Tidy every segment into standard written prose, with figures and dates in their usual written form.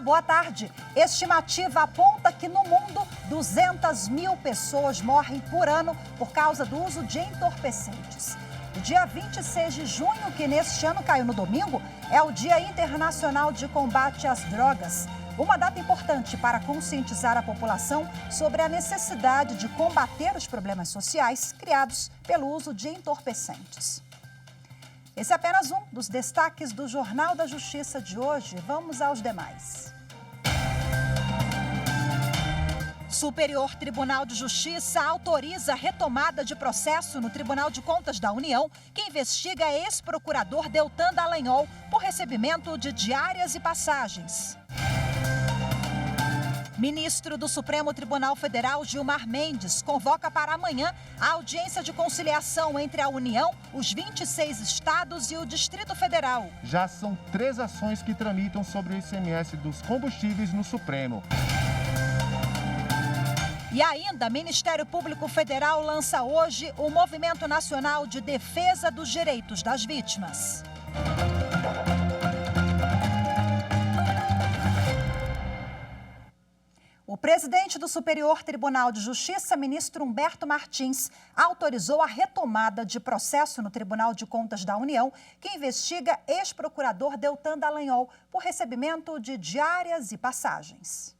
boa tarde. Estimativa aponta que no mundo 200 mil pessoas morrem por ano por causa do uso de entorpecentes. O dia 26 de junho, que neste ano caiu no domingo, é o Dia Internacional de Combate às Drogas. Uma data importante para conscientizar a população sobre a necessidade de combater os problemas sociais criados pelo uso de entorpecentes. Esse é apenas um dos destaques do Jornal da Justiça de hoje. Vamos aos demais. Superior Tribunal de Justiça autoriza a retomada de processo no Tribunal de Contas da União, que investiga ex-procurador Deltan Dallagnol por recebimento de diárias e passagens. Ministro do Supremo Tribunal Federal, Gilmar Mendes, convoca para amanhã a audiência de conciliação entre a União, os 26 estados e o Distrito Federal. Já são 3 ações que tramitam sobre o ICMS dos combustíveis no Supremo. E ainda, Ministério Público Federal lança hoje o Movimento Nacional de Defesa dos Direitos das Vítimas. O presidente do Superior Tribunal de Justiça, ministro Humberto Martins, autorizou a retomada de processo no Tribunal de Contas da União, que investiga ex-procurador Deltan Dallagnol por recebimento de diárias e passagens.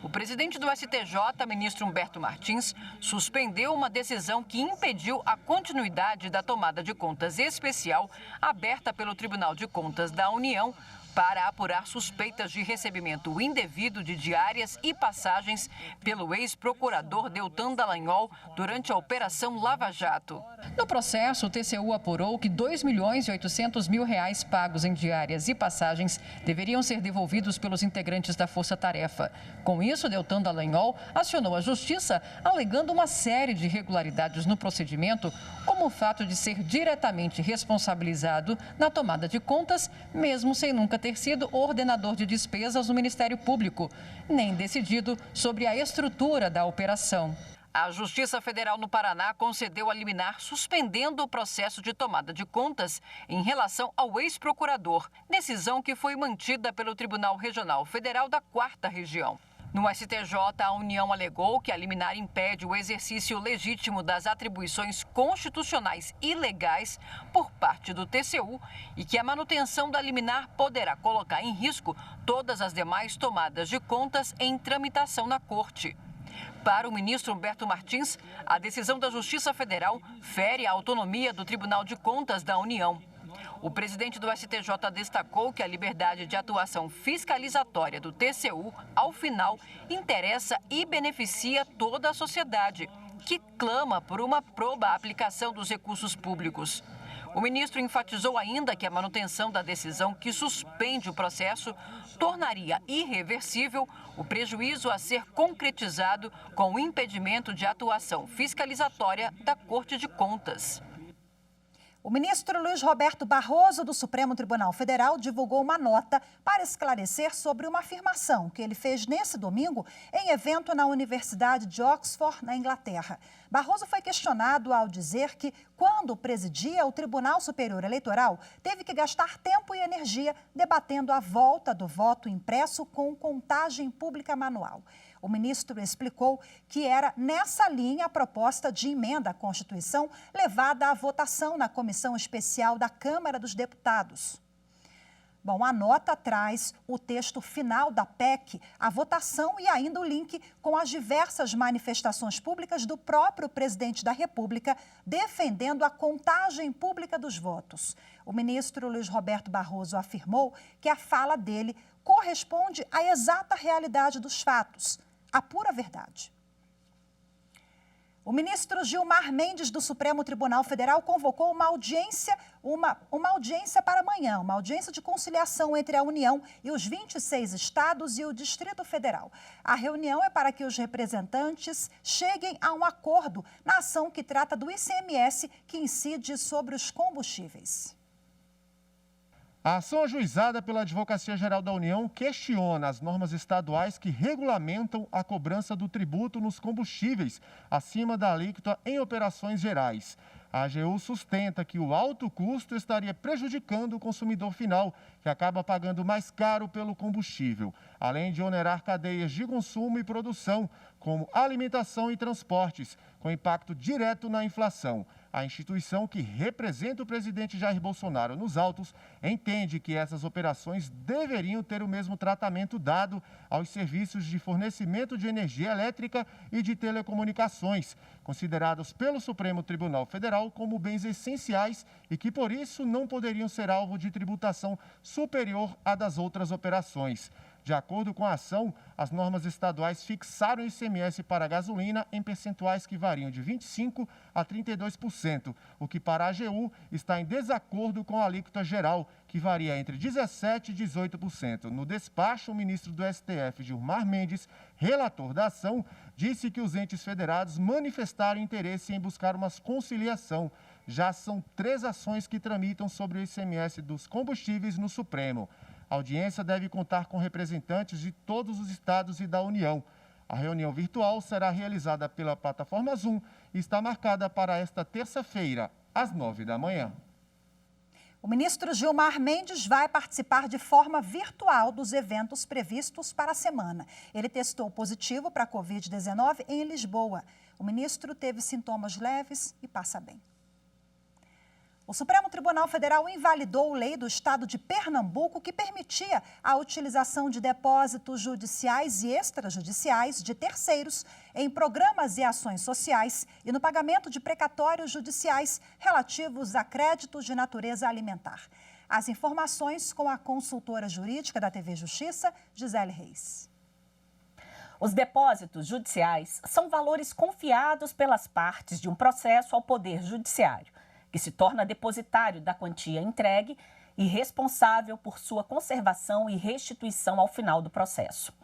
O presidente do STJ, ministro Humberto Martins, suspendeu uma decisão que impediu a continuidade da tomada de contas especial aberta pelo Tribunal de Contas da União para apurar suspeitas de recebimento indevido de diárias e passagens pelo ex-procurador Deltan Dallagnol durante a Operação Lava Jato. No processo, o TCU apurou que R$ 2.800.000 pagos em diárias e passagens deveriam ser devolvidos pelos integrantes da Força Tarefa. Com isso, Deltan Dallagnol acionou a Justiça, alegando uma série de irregularidades no procedimento, como o fato de ser diretamente responsabilizado na tomada de contas, mesmo sem nunca ter sido ordenador de despesas no Ministério Público, nem decidido sobre a estrutura da operação. A Justiça Federal no Paraná concedeu a liminar suspendendo o processo de tomada de contas em relação ao ex-procurador, decisão que foi mantida pelo Tribunal Regional Federal da 4ª Região. No STJ, a União alegou que a liminar impede o exercício legítimo das atribuições constitucionais e legais por parte do TCU e que a manutenção da liminar poderá colocar em risco todas as demais tomadas de contas em tramitação na Corte. Para o ministro Humberto Martins, a decisão da Justiça Federal fere a autonomia do Tribunal de Contas da União. O presidente do STJ destacou que a liberdade de atuação fiscalizatória do TCU, ao final, interessa e beneficia toda a sociedade, que clama por uma proba aplicação dos recursos públicos. O ministro enfatizou ainda que a manutenção da decisão que suspende o processo tornaria irreversível o prejuízo a ser concretizado com o impedimento de atuação fiscalizatória da Corte de Contas. O ministro Luiz Roberto Barroso, do Supremo Tribunal Federal, divulgou uma nota para esclarecer sobre uma afirmação que ele fez nesse domingo em evento na Universidade de Oxford, na Inglaterra. Barroso foi questionado ao dizer que, quando presidia o Tribunal Superior Eleitoral, teve que gastar tempo e energia debatendo a volta do voto impresso com contagem pública manual. O ministro explicou que era nessa linha a proposta de emenda à Constituição levada à votação na Comissão Especial da Câmara dos Deputados. Bom, a nota traz o texto final da PEC, a votação e ainda o link com as diversas manifestações públicas do próprio presidente da República defendendo a contagem pública dos votos. O ministro Luiz Roberto Barroso afirmou que a fala dele corresponde à exata realidade dos fatos, a pura verdade. O ministro Gilmar Mendes, do Supremo Tribunal Federal, convocou uma audiência para amanhã, uma audiência de conciliação entre a União e os 26 estados e o Distrito Federal. A reunião é para que os representantes cheguem a um acordo na ação que trata do ICMS, que incide sobre os combustíveis. A ação ajuizada pela Advocacia Geral da União questiona as normas estaduais que regulamentam a cobrança do tributo nos combustíveis acima da alíquota em operações gerais. A AGU sustenta que o alto custo estaria prejudicando o consumidor final, que acaba pagando mais caro pelo combustível, além de onerar cadeias de consumo e produção, como alimentação e transportes, com impacto direto na inflação. A instituição que representa o presidente Jair Bolsonaro nos autos entende que essas operações deveriam ter o mesmo tratamento dado aos serviços de fornecimento de energia elétrica e de telecomunicações, considerados pelo Supremo Tribunal Federal como bens essenciais e que, por isso, não poderiam ser alvo de tributação superior à das outras operações. De acordo com a ação, as normas estaduais fixaram o ICMS para a gasolina em percentuais que variam de 25% a 32%, o que para a AGU está em desacordo com a alíquota geral, que varia entre 17% e 18%. No despacho, o ministro do STF, Gilmar Mendes, relator da ação, disse que os entes federados manifestaram interesse em buscar uma conciliação. Já são 3 ações que tramitam sobre o ICMS dos combustíveis no Supremo. A audiência deve contar com representantes de todos os estados e da União. A reunião virtual será realizada pela plataforma Zoom e está marcada para esta terça-feira, às 9 da manhã. O ministro Gilmar Mendes vai participar de forma virtual dos eventos previstos para a semana. Ele testou positivo para a Covid-19 em Lisboa. O ministro teve sintomas leves e passa bem. O Supremo Tribunal Federal invalidou lei do estado de Pernambuco que permitia a utilização de depósitos judiciais e extrajudiciais de terceiros em programas e ações sociais e no pagamento de precatórios judiciais relativos a créditos de natureza alimentar. As informações com a consultora jurídica da TV Justiça, Gisele Reis. Os depósitos judiciais são valores confiados pelas partes de um processo ao Poder Judiciário, que se torna depositário da quantia entregue e responsável por sua conservação e restituição ao final do processo.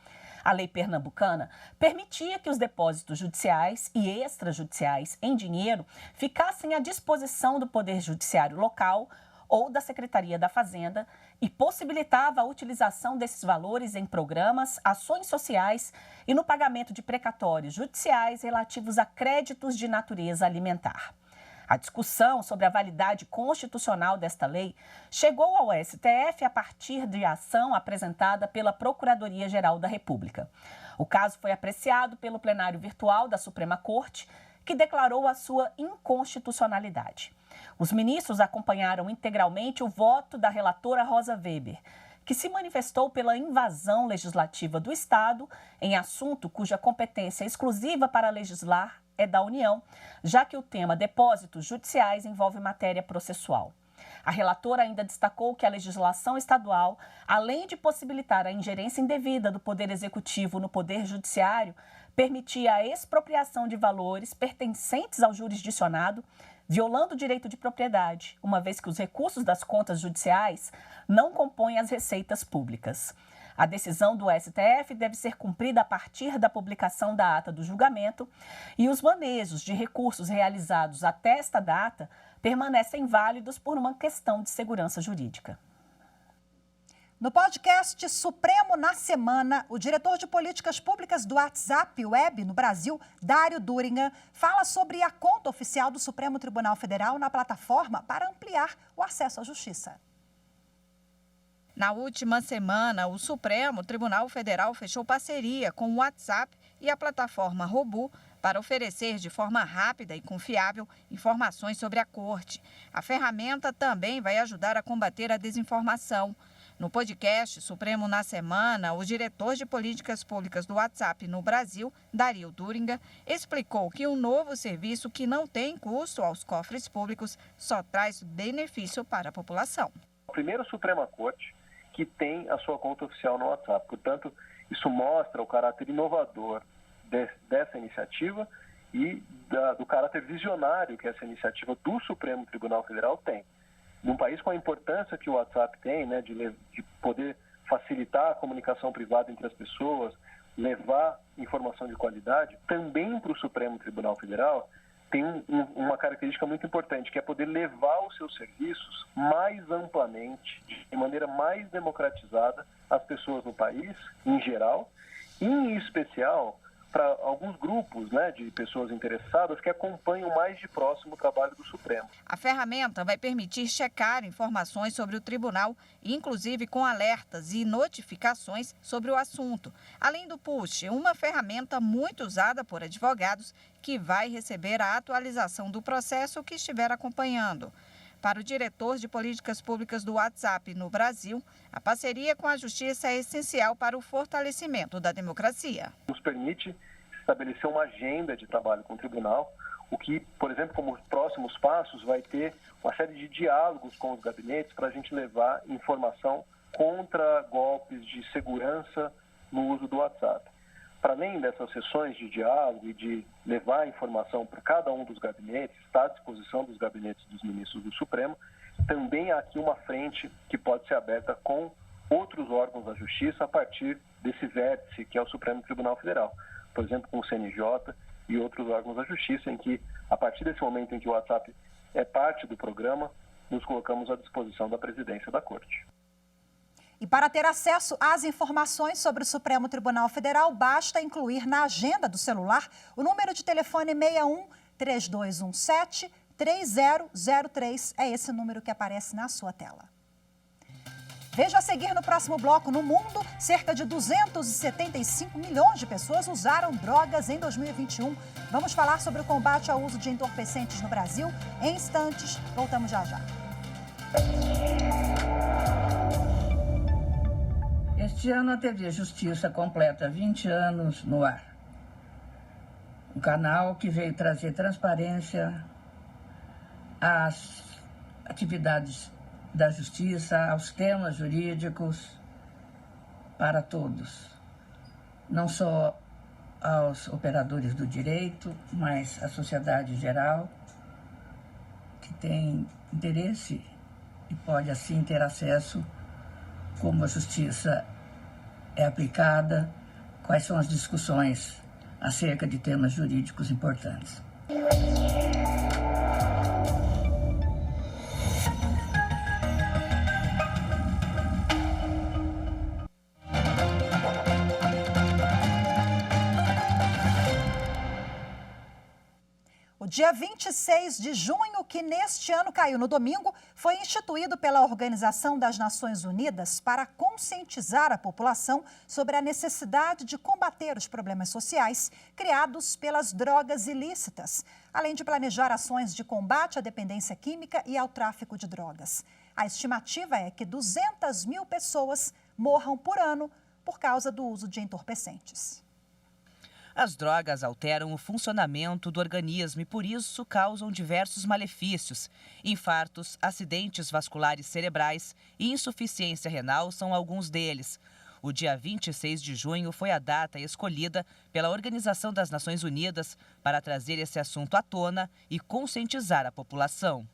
A lei pernambucana permitia que os depósitos judiciais e extrajudiciais em dinheiro ficassem à disposição do Poder Judiciário local ou da Secretaria da Fazenda e possibilitava a utilização desses valores em programas, ações sociais e no pagamento de precatórios judiciais relativos a créditos de natureza alimentar. A discussão sobre a validade constitucional desta lei chegou ao STF a partir de ação apresentada pela Procuradoria-Geral da República. O caso foi apreciado pelo plenário virtual da Suprema Corte, que declarou a sua inconstitucionalidade. Os ministros acompanharam integralmente o voto da relatora Rosa Weber, que se manifestou pela invasão legislativa do Estado em assunto cuja competência exclusiva para legislar é da União, já que o tema depósitos judiciais envolve matéria processual. A relatora ainda destacou que a legislação estadual, além de possibilitar a ingerência indevida do Poder Executivo no Poder Judiciário, permitia a expropriação de valores pertencentes ao jurisdicionado, violando o direito de propriedade, uma vez que os recursos das contas judiciais não compõem as receitas públicas. A decisão do STF deve ser cumprida a partir da publicação da ata do julgamento e os manejos de recursos realizados até esta data permanecem válidos por uma questão de segurança jurídica. No podcast Supremo na Semana, o diretor de políticas públicas do WhatsApp Web no Brasil, Dário Duringer, fala sobre a conta oficial do Supremo Tribunal Federal na plataforma para ampliar o acesso à justiça. Na última semana, o Supremo Tribunal Federal fechou parceria com o WhatsApp e a plataforma Robu para oferecer de forma rápida e confiável informações sobre a Corte. A ferramenta também vai ajudar a combater a desinformação. No podcast Supremo na Semana, o diretor de políticas públicas do WhatsApp no Brasil, Dário Duringer, explicou que um novo serviço que não tem custo aos cofres públicos só traz benefício para a população. A primeira Suprema Corte que tem a sua conta oficial no WhatsApp. Portanto, isso mostra o caráter inovador dessa iniciativa e do caráter visionário que essa iniciativa do Supremo Tribunal Federal tem. Num país com a importância que o WhatsApp tem, né, de poder facilitar a comunicação privada entre as pessoas, levar informação de qualidade, também para o Supremo Tribunal Federal, tem uma característica muito importante, que é poder levar os seus serviços mais amplamente, de maneira mais democratizada, às pessoas no país, em geral, e em especial para alguns grupos, né, de pessoas interessadas que acompanham mais de próximo o trabalho do Supremo. A ferramenta vai permitir checar informações sobre o tribunal, inclusive com alertas e notificações sobre o assunto. Além do push, uma ferramenta muito usada por advogados que vai receber a atualização do processo que estiver acompanhando. Para o diretor de políticas públicas do WhatsApp no Brasil, a parceria com a Justiça é essencial para o fortalecimento da democracia. Nos permite estabelecer uma agenda de trabalho com o tribunal, o que, por exemplo, como próximos passos, vai ter uma série de diálogos com os gabinetes para a gente levar informação contra golpes de segurança no uso do WhatsApp. Para além dessas sessões de diálogo e de levar informação para cada um dos gabinetes, está à disposição dos gabinetes dos ministros do Supremo, também há aqui uma frente que pode ser aberta com outros órgãos da Justiça a partir desse vértice que é o Supremo Tribunal Federal. Por exemplo, com o CNJ e outros órgãos da Justiça, em que, a partir desse momento em que o WhatsApp é parte do programa, nos colocamos à disposição da presidência da Corte. E para ter acesso às informações sobre o Supremo Tribunal Federal, basta incluir na agenda do celular o número de telefone 61 3217 3003. É esse número que aparece na sua tela. Veja a seguir no próximo bloco. No mundo, cerca de 275 milhões de pessoas usaram drogas em 2021. Vamos falar sobre o combate ao uso de entorpecentes no Brasil em instantes. Voltamos já já. Este ano a TV Justiça completa 20 anos no ar. Um canal que veio trazer transparência às atividades da justiça, aos temas jurídicos para todos. Não só aos operadores do direito, mas à sociedade geral, que tem interesse e pode assim ter acesso como a justiça é aplicada, quais são as discussões acerca de temas jurídicos importantes. O dia 26 de junho, que neste ano caiu no domingo, foi instituído pela Organização das Nações Unidas para conscientizar a população sobre a necessidade de combater os problemas sociais criados pelas drogas ilícitas, além de planejar ações de combate à dependência química e ao tráfico de drogas. A estimativa é que 200 mil pessoas morram por ano por causa do uso de entorpecentes. As drogas alteram o funcionamento do organismo e, por isso, causam diversos malefícios. Infartos, acidentes vasculares cerebrais e insuficiência renal são alguns deles. O dia 26 de junho foi a data escolhida pela Organização das Nações Unidas para trazer esse assunto à tona e conscientizar a população.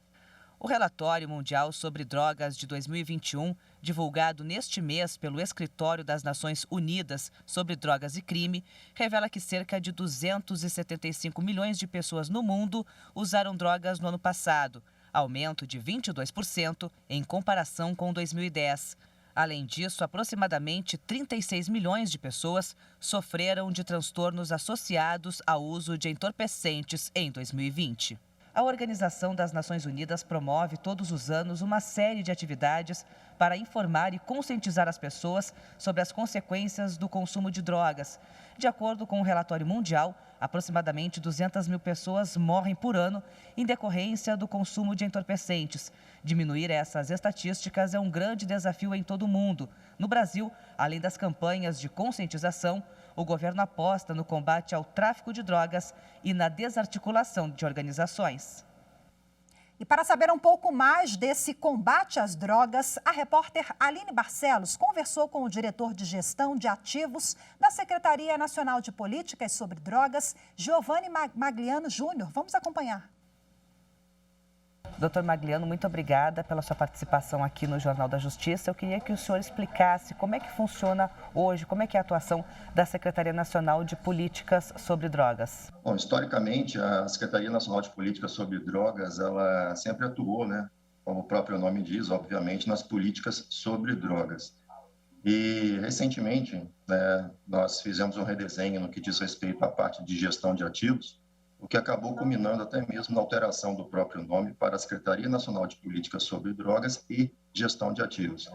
O relatório mundial sobre drogas de 2021, divulgado neste mês pelo Escritório das Nações Unidas sobre Drogas e Crime, revela que cerca de 275 milhões de pessoas no mundo usaram drogas no ano passado, aumento de 22% em comparação com 2010. Além disso, aproximadamente 36 milhões de pessoas sofreram de transtornos associados ao uso de entorpecentes em 2020. A Organização das Nações Unidas promove todos os anos uma série de atividades para informar e conscientizar as pessoas sobre as consequências do consumo de drogas. De acordo com o relatório mundial, aproximadamente 200 mil pessoas morrem por ano em decorrência do consumo de entorpecentes. Diminuir essas estatísticas é um grande desafio em todo o mundo. No Brasil, além das campanhas de conscientização, o governo aposta no combate ao tráfico de drogas e na desarticulação de organizações. E para saber um pouco mais desse combate às drogas, a repórter Aline Barcelos conversou com o diretor de gestão de ativos da Secretaria Nacional de Políticas sobre Drogas, Giovanni Magliano Júnior. Vamos acompanhar. Doutor Magliano, muito obrigada pela sua participação aqui no Jornal da Justiça. Eu queria que o senhor explicasse como é que funciona hoje, como é que é a atuação da Secretaria Nacional de Políticas sobre Drogas. Bom, historicamente, a Secretaria Nacional de Políticas sobre Drogas, ela sempre atuou, né, como o próprio nome diz, obviamente, nas políticas sobre drogas. E, recentemente, né, nós fizemos um redesenho no que diz respeito à parte de gestão de ativos, o que acabou culminando até mesmo na alteração do próprio nome para a Secretaria Nacional de Políticas sobre Drogas e Gestão de Ativos.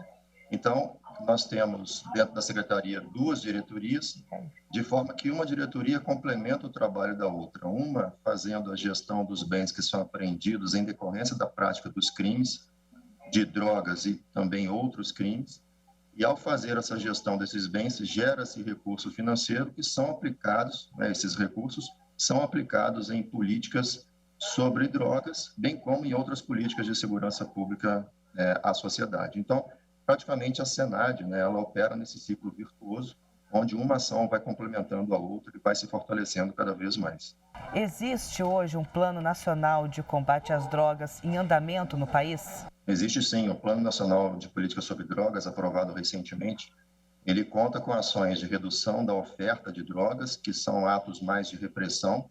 Então, nós temos dentro da Secretaria 2 diretorias, de forma que uma diretoria complementa o trabalho da outra, uma fazendo a gestão dos bens que são apreendidos em decorrência da prática dos crimes de drogas e também outros crimes, e ao fazer essa gestão desses bens, gera-se recurso financeiro que são aplicados, né, esses recursos são aplicados em políticas sobre drogas, bem como em outras políticas de segurança pública à sociedade. Então, praticamente a SENAD, né, ela opera nesse ciclo virtuoso, onde uma ação vai complementando a outra e vai se fortalecendo cada vez mais. Existe hoje um plano nacional de combate às drogas em andamento no país? Existe sim, o Plano Nacional de Política sobre Drogas, aprovado recentemente. Ele conta com ações de redução da oferta de drogas, que são atos mais de repressão,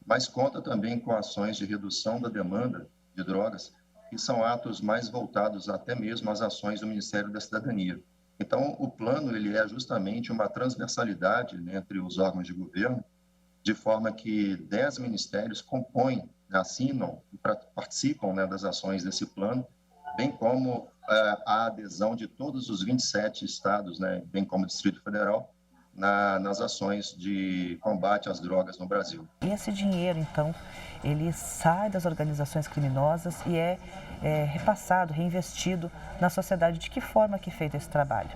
mas conta também com ações de redução da demanda de drogas, que são atos mais voltados até mesmo às ações do Ministério da Cidadania. Então, o plano ele é justamente uma transversalidade, né, entre os órgãos de governo, de forma que 10 ministérios compõem, assinam e participam, né, das ações desse plano, bem como a adesão de todos os 27 estados, né, bem como o Distrito Federal, nas ações de combate às drogas no Brasil. E esse dinheiro, então, ele sai das organizações criminosas e é repassado, reinvestido na sociedade. De que forma que é feito esse trabalho?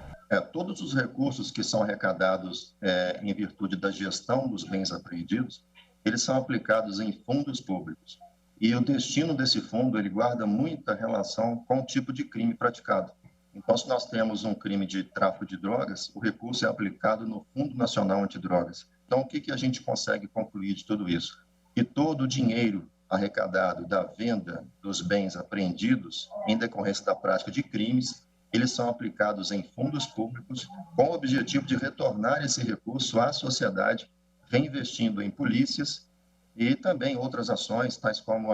Todos os recursos que são arrecadados em virtude da gestão dos bens apreendidos, eles são aplicados em fundos públicos. E o destino desse fundo, ele guarda muita relação com o tipo de crime praticado. Então, se nós temos um crime de tráfico de drogas, o recurso é aplicado no Fundo Nacional Antidrogas. Então, o que a gente consegue concluir de tudo isso? Que todo o dinheiro arrecadado da venda dos bens apreendidos em decorrência da prática de crimes, eles são aplicados em fundos públicos com o objetivo de retornar esse recurso à sociedade, reinvestindo em polícias e também outras ações, tais como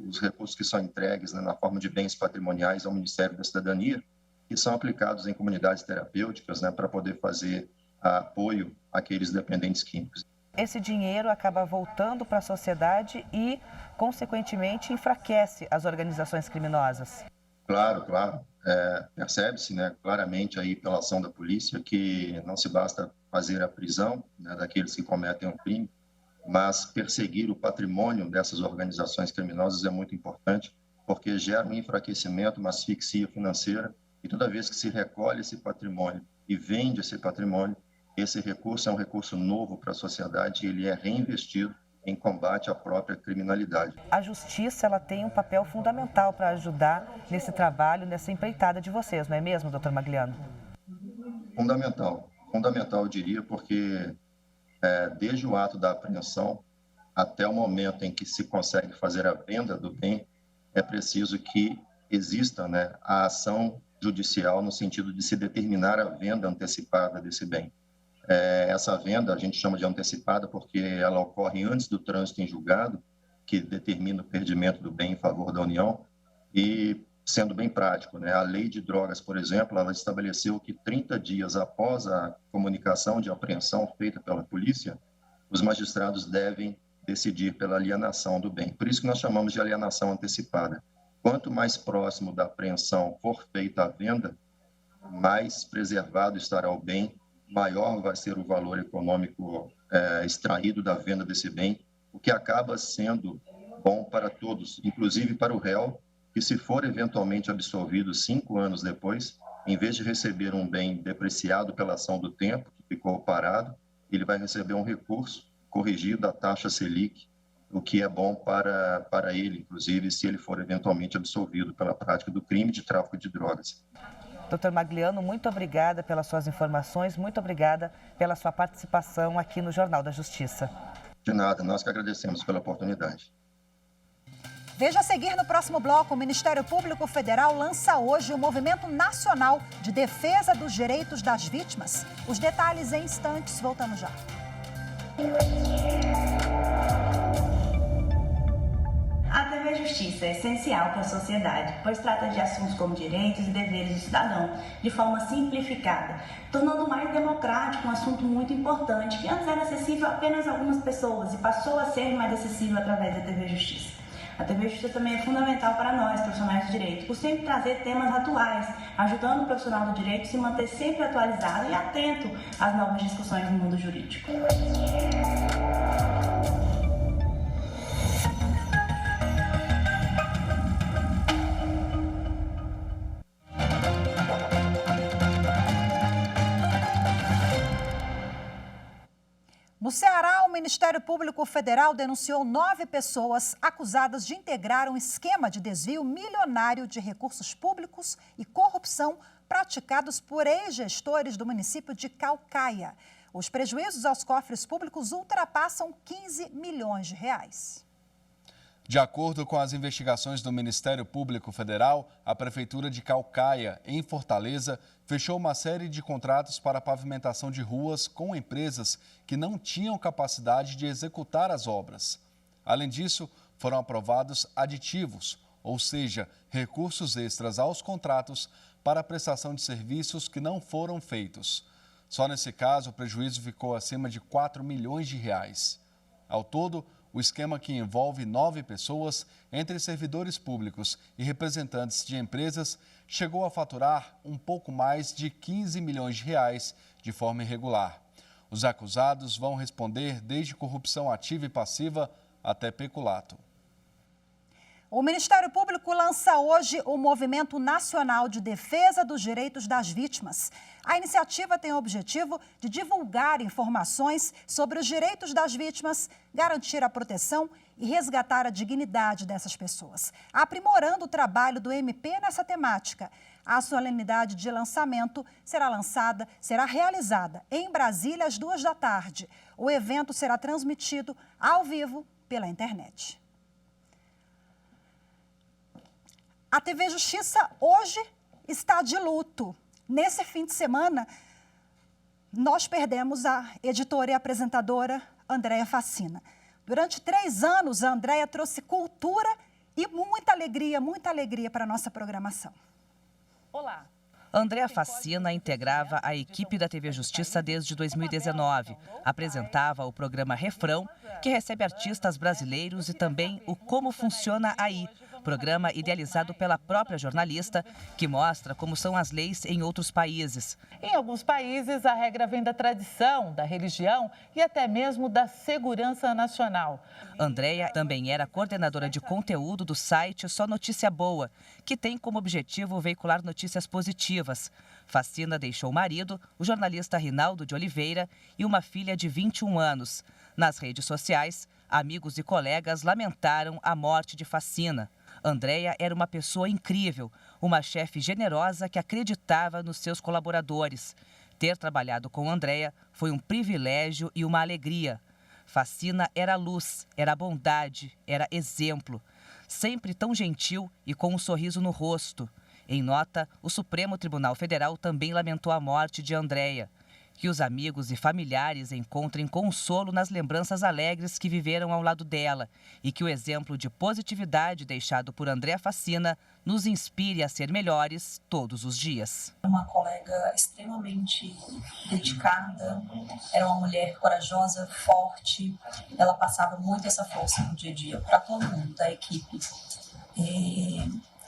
os recursos que são entregues, né, na forma de bens patrimoniais ao Ministério da Cidadania, que são aplicados em comunidades terapêuticas, né, para poder fazer apoio àqueles dependentes químicos. Esse dinheiro acaba voltando para a sociedade e, consequentemente, enfraquece as organizações criminosas. Claro. Percebe-se, né, claramente aí pela ação da polícia que não se basta fazer a prisão, né, daqueles que cometem o crime, mas perseguir o patrimônio dessas organizações criminosas é muito importante, porque gera um enfraquecimento, uma asfixia financeira, e toda vez que se recolhe esse patrimônio e vende esse patrimônio, esse recurso é um recurso novo para a sociedade e ele é reinvestido em combate à própria criminalidade. A justiça ela tem um papel fundamental para ajudar nesse trabalho, nessa empreitada de vocês, não é mesmo, doutor Magliano? Fundamental, eu diria, porque desde o ato da apreensão até o momento em que se consegue fazer a venda do bem, é preciso que exista, né, a ação judicial no sentido de se determinar a venda antecipada desse bem. Essa venda a gente chama de antecipada porque ela ocorre antes do trânsito em julgado, que determina o perdimento do bem em favor da União, e sendo bem prático, né, a lei de drogas, por exemplo, ela estabeleceu que 30 dias após a comunicação de apreensão feita pela polícia, os magistrados devem decidir pela alienação do bem. Por isso que nós chamamos de alienação antecipada. Quanto mais próximo da apreensão for feita a venda, mais preservado estará o bem, maior vai ser o valor econômico extraído da venda desse bem, o que acaba sendo bom para todos, inclusive para o réu, que se for eventualmente absolvido 5 anos depois, em vez de receber um bem depreciado pela ação do tempo, que ficou parado, ele vai receber um recurso corrigido da taxa Selic, o que é bom para ele, inclusive, se ele for eventualmente absolvido pela prática do crime de tráfico de drogas. Doutor Magliano, muito obrigada pelas suas informações, muito obrigada pela sua participação aqui no Jornal da Justiça. De nada, nós que agradecemos pela oportunidade. Veja a seguir no próximo bloco. O Ministério Público Federal lança hoje o Movimento Nacional de Defesa dos Direitos das Vítimas. Os detalhes em instantes. Voltamos já. A TV Justiça é essencial para a sociedade, pois trata de assuntos como direitos e deveres do cidadão, de forma simplificada, tornando mais democrático um assunto muito importante, que antes era acessível a apenas algumas pessoas e passou a ser mais acessível através da TV Justiça. A TV Justiça também é fundamental para nós, profissionais do direito, por sempre trazer temas atuais, ajudando o profissional do direito a se manter sempre atualizado e atento às novas discussões no mundo jurídico. No Ceará, o Ministério Público Federal denunciou 9 pessoas acusadas de integrar um esquema de desvio milionário de recursos públicos e corrupção praticados por ex-gestores do município de Caucaia. Os prejuízos aos cofres públicos ultrapassam 15 milhões de reais. De acordo com as investigações do Ministério Público Federal, a Prefeitura de Caucaia, em Fortaleza, fechou uma série de contratos para pavimentação de ruas com empresas que não tinham capacidade de executar as obras. Além disso, foram aprovados aditivos, ou seja, recursos extras aos contratos para a prestação de serviços que não foram feitos. Só nesse caso, o prejuízo ficou acima de 4 milhões de reais. Ao todo, o esquema, que envolve 9 pessoas, entre servidores públicos e representantes de empresas, chegou a faturar um pouco mais de 15 milhões de reais de forma irregular. Os acusados vão responder desde corrupção ativa e passiva até peculato. O Ministério Público lança hoje o Movimento Nacional de Defesa dos Direitos das Vítimas. A iniciativa tem o objetivo de divulgar informações sobre os direitos das vítimas, garantir a proteção e resgatar a dignidade dessas pessoas, aprimorando o trabalho do MP nessa temática. A solenidade de lançamento será realizada em Brasília às 14h. O evento será transmitido ao vivo pela internet. A TV Justiça hoje está de luto. Nesse fim de semana, nós perdemos a editora e apresentadora Andréa Facina. Durante 3 anos, a Andréa trouxe cultura e muita alegria para a nossa programação. Olá. Andréa Facina integrava a equipe da TV Justiça desde 2019. Apresentava o programa Refrão, que recebe artistas brasileiros, e também o Como Funciona Aí, programa idealizado pela própria jornalista, que mostra como são as leis em outros países. Em alguns países, a regra vem da tradição, da religião e até mesmo da segurança nacional. Andréa também era coordenadora de conteúdo do site Só Notícia Boa, que tem como objetivo veicular notícias positivas. Facina deixou o marido, o jornalista Rinaldo de Oliveira, e uma filha de 21 anos. Nas redes sociais, amigos e colegas lamentaram a morte de Facina. Andréa era uma pessoa incrível, uma chefe generosa que acreditava nos seus colaboradores. Ter trabalhado com Andréa foi um privilégio e uma alegria. Facina era luz, era bondade, era exemplo. Sempre tão gentil e com um sorriso no rosto. Em nota, o Supremo Tribunal Federal também lamentou a morte de Andréa. Que os amigos e familiares encontrem consolo nas lembranças alegres que viveram ao lado dela e que o exemplo de positividade deixado por Andréa Facina nos inspire a ser melhores todos os dias. Uma colega extremamente dedicada, era uma mulher corajosa, forte, ela passava muito essa força no dia a dia para todo mundo da equipe.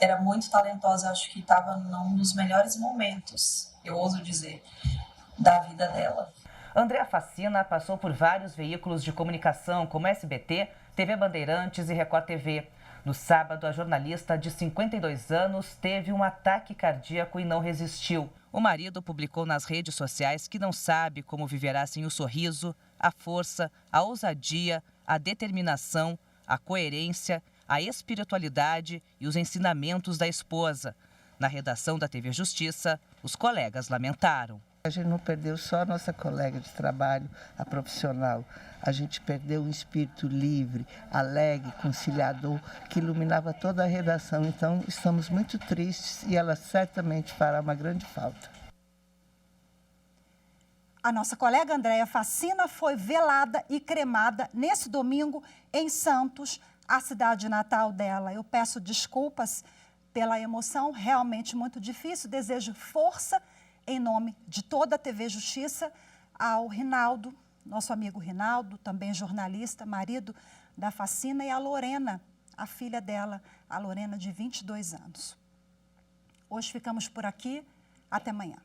Era muito talentosa, acho que estava num dos melhores momentos, eu ouso dizer, da vida dela. Andréa Facina passou por vários veículos de comunicação, como SBT, TV Bandeirantes e Record TV. No sábado, a jornalista de 52 anos teve um ataque cardíaco e não resistiu. O marido publicou nas redes sociais que não sabe como viverá sem o sorriso, a força, a ousadia, a determinação, a coerência, a espiritualidade e os ensinamentos da esposa. Na redação da TV Justiça, os colegas lamentaram. A gente não perdeu só a nossa colega de trabalho, a profissional. A gente perdeu um espírito livre, alegre, conciliador, que iluminava toda a redação. Então, estamos muito tristes e ela certamente fará uma grande falta. A nossa colega Andréia Facina foi velada e cremada nesse domingo em Santos, a cidade natal dela. Eu peço desculpas pela emoção, realmente muito difícil. Desejo força em nome de toda a TV Justiça ao Rinaldo, nosso amigo Rinaldo, também jornalista, marido da Facina, e a Lorena, a filha dela, a Lorena, de 22 anos. Hoje ficamos por aqui. Até amanhã.